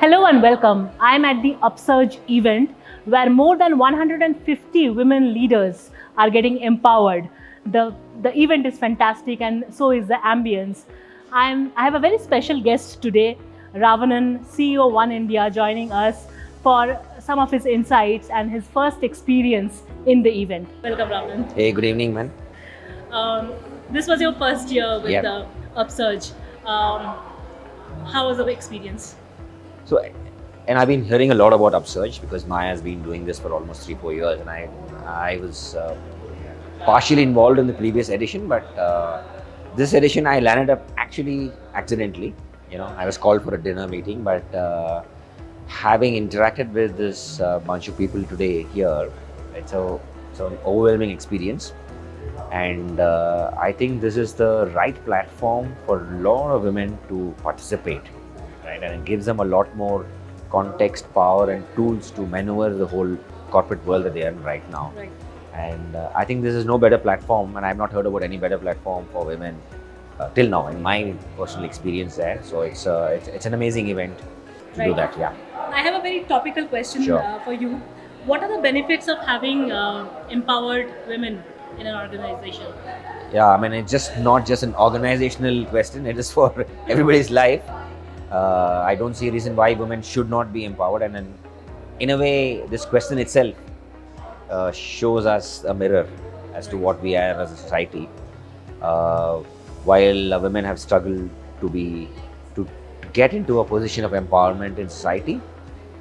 Hello and welcome. I'm at the Upsurge event where more than 150 women leaders are getting empowered. The event is fantastic and so is the ambience. I have a very special guest today, Ravanan, CEO Oneindia, joining us for some of his insights and his first experience in the event. Welcome, Ravanan. Hey, good evening, man. This was your first year with Yeah. the Upsurge. How was the experience? So, and I've been hearing a lot about Upsurge because Maya has been doing this for almost 3-4 years, and I was partially involved in the previous edition, but this edition I landed up actually accidentally. I was called for a dinner meeting, but having interacted with this bunch of people today here, it's an overwhelming experience. And I think this is the right platform for a lot of women to participate, right? And it gives them a lot more context, power, and tools to maneuver the whole corporate world that they are in right now. Right. And I think this is no better platform, and I've not heard about any better platform for women till now, in my personal experience there. So it's an amazing event to do that. Yeah. I have a very topical question Sure. for you. What are the benefits of having empowered women in an organization? Yeah, I mean, it's just not just an organizational question, it is for everybody's life. I don't see a reason why women should not be empowered, and then, in a way, this question itself shows us a mirror as to what we are as a society. While women have struggled to get into a position of empowerment in society,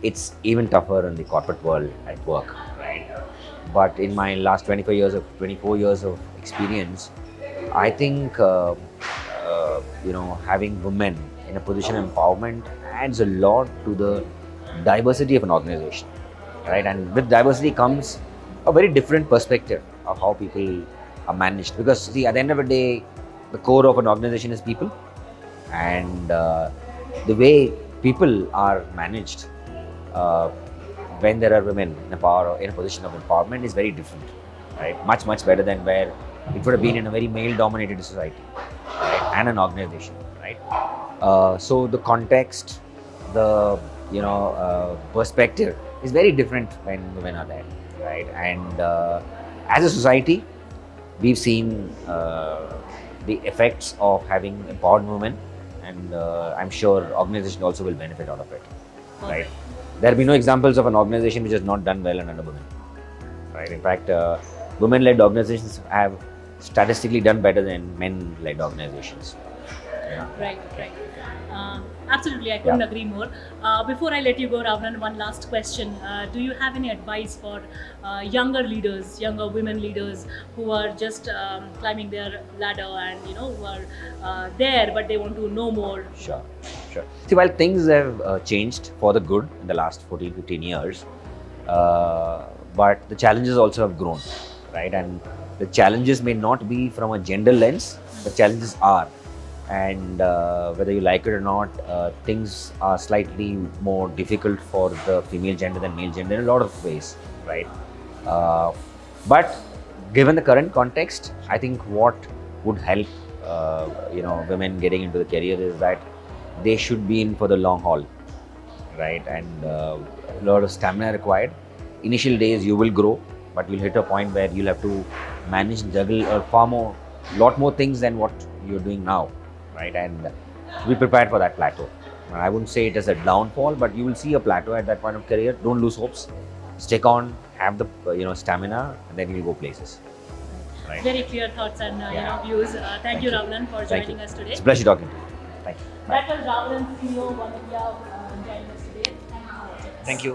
it's even tougher in the corporate world at work, right? But in my last 24 years of experience, I think having women in a position of empowerment adds a lot to the diversity of an organization, right? And with diversity comes a very different perspective of how people are managed. Because see, at the end of the day, the core of an organization is people, and the way people are managed when there are women in a position of empowerment is very different, right? Much better than where it would have been in a very male-dominated society, right? And an organization, right? So the context, the perspective is very different when women are there, right? And as a society, we've seen the effects of having empowered women, and I'm sure organization also will benefit out of it, right? There have been no examples of an organization which has not done well under women, right? In fact, women-led organizations have statistically done better than men-led organizations. Yeah. Right. Absolutely, I couldn't Yeah. agree more. Before I let you go, Ravanan, one last question. Do you have any advice for younger leaders, younger women leaders who are just climbing their ladder and who are there but they want to know more? Sure. See, while things have changed for the good in the last 14-15 years, but the challenges also have grown, right? And the challenges may not be from a gender lens, the challenges are. And whether you like it or not, things are slightly more difficult for the female gender than male gender in a lot of ways, right? But given the current context, I think what would help women getting into the career is that they should be in for the long haul, right? And a lot of stamina required. Initial days you will grow, but you'll hit a point where you'll have to manage and juggle a lot more things than what you're doing now, right? And be prepared for that plateau. I wouldn't say it is a downfall, but you will see a plateau at that point of career. Don't lose hopes. Stick on, have the stamina, and then you'll go places. Right. Very clear thoughts and views. Thank you, Ravanan, for joining us today. It's a pleasure talking to you. Thank you. That was Ravanan, CEO of Oneindia, joining us today. Thank you so much. Thank you.